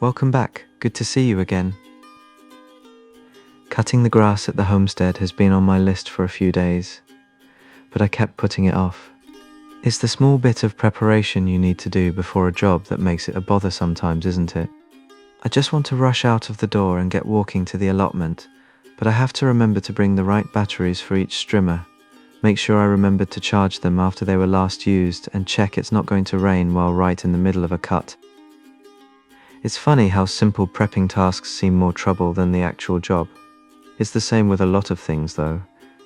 Welcome back. Good to see you again. Cutting the grass at the homestead has been on my list for a few days, but I kept putting it off. It's the small bit of preparation you need to do before a job that makes it a bother sometimes, isn't it? I just want to rush out of the door and get walking to the allotment, but I have to remember to bring the right batteries for each strimmer, make sure I remembered to charge them after they were last used, and check it's not going to rain while right in the middle of a cut. It's funny how simple prepping tasks seem more trouble than the actual job. It's the same with a lot of things though.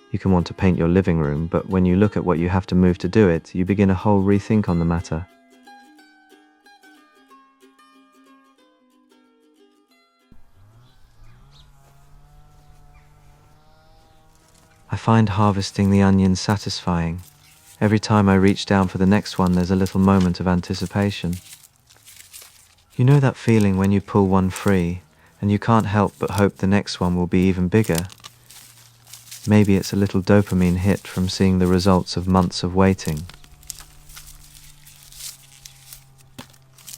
You can want to paint your living room, but when you look at what you have to move to do it, you begin a whole rethink on the matter. I find harvesting the onions satisfying. Every time I reach down for the next one, there's a little moment of anticipation. You know that feeling when you pull one free, and you can't help but hope the next one will be even bigger? Maybe it's a little dopamine hit from seeing the results of months of waiting.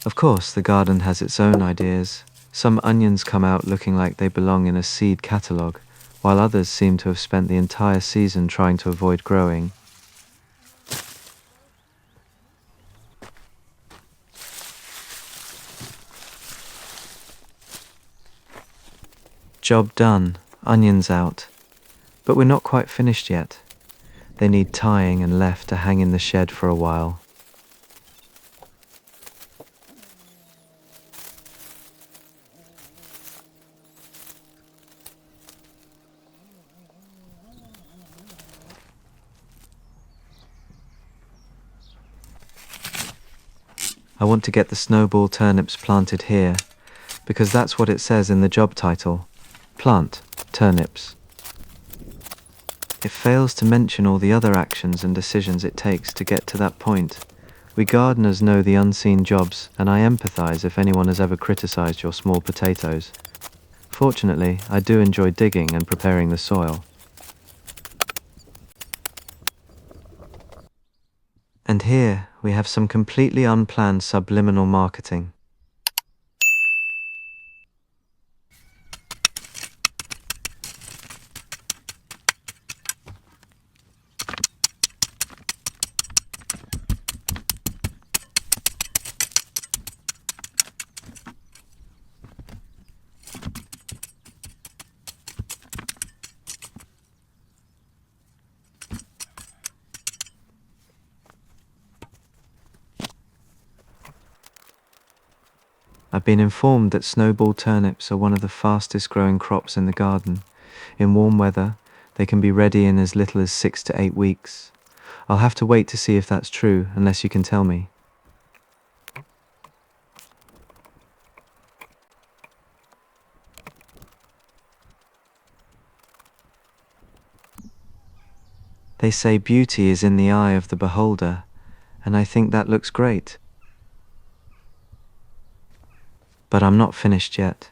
Of course, the garden has its own ideas. Some onions come out looking like they belong in a seed catalogue, while others seem to have spent the entire season trying to avoid growing. Job done, onions out. But we're not quite finished yet. They need tying and left to hang in the shed for a while. I want to get the snowball turnips planted here, because that's what it says in the job title. Plant turnips. It fails to mention all the other actions and decisions it takes to get to that point. We gardeners know the unseen jobs, and I empathize if anyone has ever criticized your small potatoes. Fortunately, I do enjoy digging and preparing the soil. And here we have some completely unplanned subliminal marketing. I've been informed that snowball turnips are one of the fastest growing crops in the garden. In warm weather, they can be ready in as little as 6 to 8 weeks. I'll have to wait to see if that's true, unless you can tell me. They say beauty is in the eye of the beholder, and I think that looks great. But I'm not finished yet.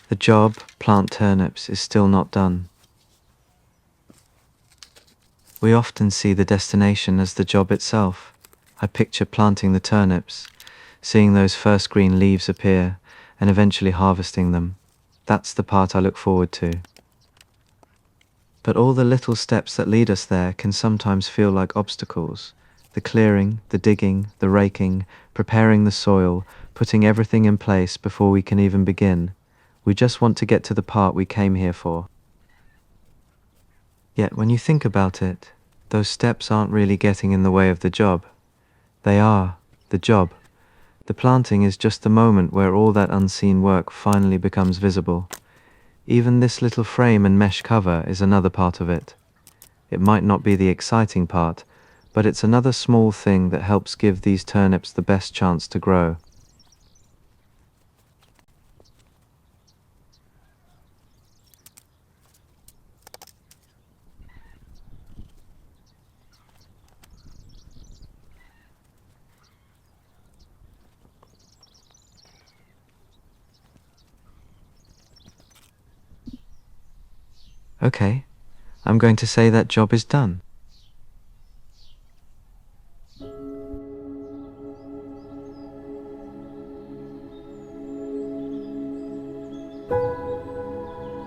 The job, plant turnips, is still not done. We often see the destination as the job itself. I picture planting the turnips, seeing those first green leaves appear, and eventually harvesting them. That's the part I look forward to. But all the little steps that lead us there can sometimes feel like obstacles. The clearing, the digging, the raking, preparing the soil, putting everything in place before we can even begin. We just want to get to the part we came here for. Yet when you think about it, those steps aren't really getting in the way of the job. They are the job. The planting is just the moment where all that unseen work finally becomes visible. Even this little frame and mesh cover is another part of it. It might not be the exciting part, but it's another small thing that helps give these turnips the best chance to grow. Okay, I'm going to say that job is done.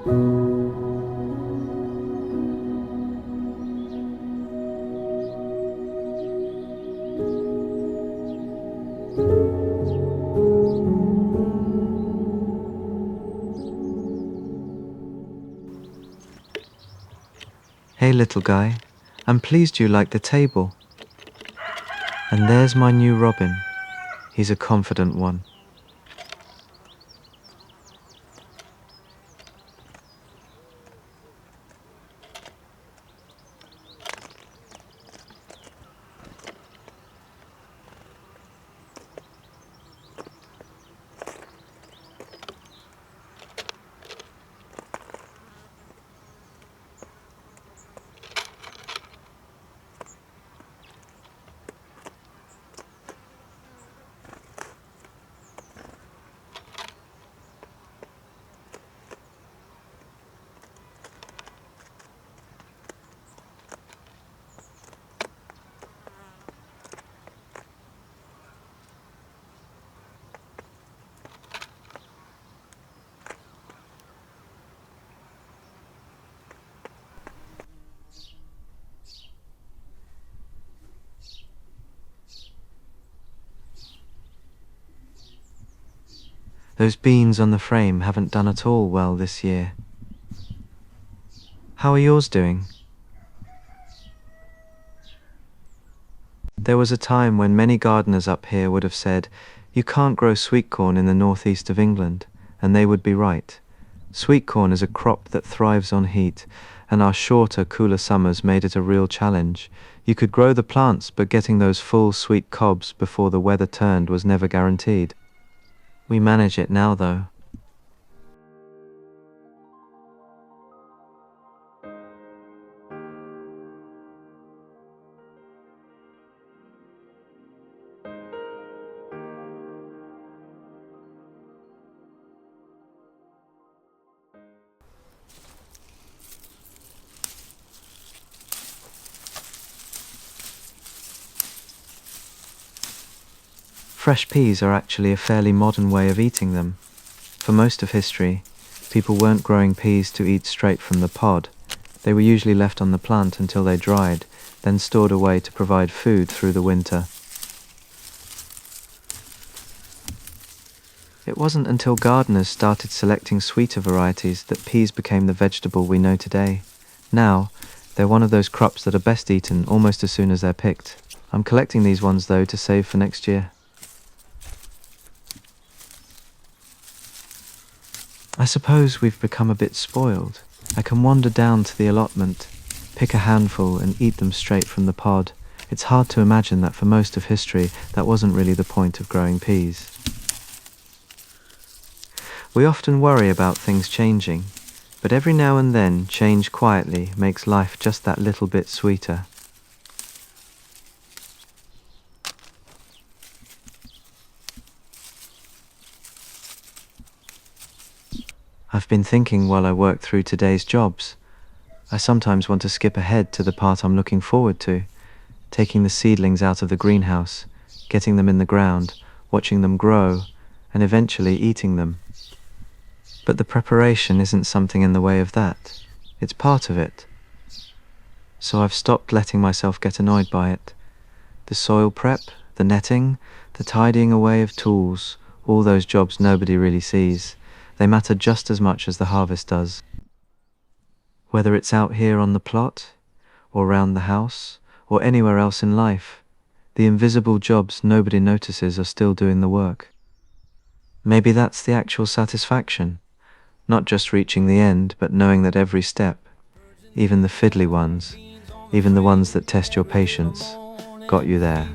Hey little guy, I'm pleased you like the table. And there's my new Robin. He's a confident one. Those beans on the frame haven't done at all well this year. How are yours doing? There was a time when many gardeners up here would have said, "You can't grow sweet corn in the northeast of England," and they would be right. Sweet corn is a crop that thrives on heat, and our shorter, cooler summers made it a real challenge. You could grow the plants, but getting those full, sweet cobs before the weather turned was never guaranteed. We manage it now, though. Fresh peas are actually a fairly modern way of eating them. For most of history, people weren't growing peas to eat straight from the pod. They were usually left on the plant until they dried, then stored away to provide food through the winter. It wasn't until gardeners started selecting sweeter varieties that peas became the vegetable we know today. Now, they're one of those crops that are best eaten almost as soon as they're picked. I'm collecting these ones though to save for next year. I suppose we've become a bit spoiled. I can wander down to the allotment, pick a handful and eat them straight from the pod. It's hard to imagine that for most of history that wasn't really the point of growing peas. We often worry about things changing, but every now and then change quietly makes life just that little bit sweeter. I've been thinking while I work through today's jobs. I sometimes want to skip ahead to the part I'm looking forward to, taking the seedlings out of the greenhouse, getting them in the ground, watching them grow, and eventually eating them. But the preparation isn't something in the way of that. It's part of it. So I've stopped letting myself get annoyed by it. The soil prep, the netting, the tidying away of tools, all those jobs nobody really sees. They matter just as much as the harvest does. Whether it's out here on the plot, or round the house, or anywhere else in life, the invisible jobs nobody notices are still doing the work. Maybe that's the actual satisfaction, not just reaching the end, but knowing that every step, even the fiddly ones, even the ones that test your patience, got you there.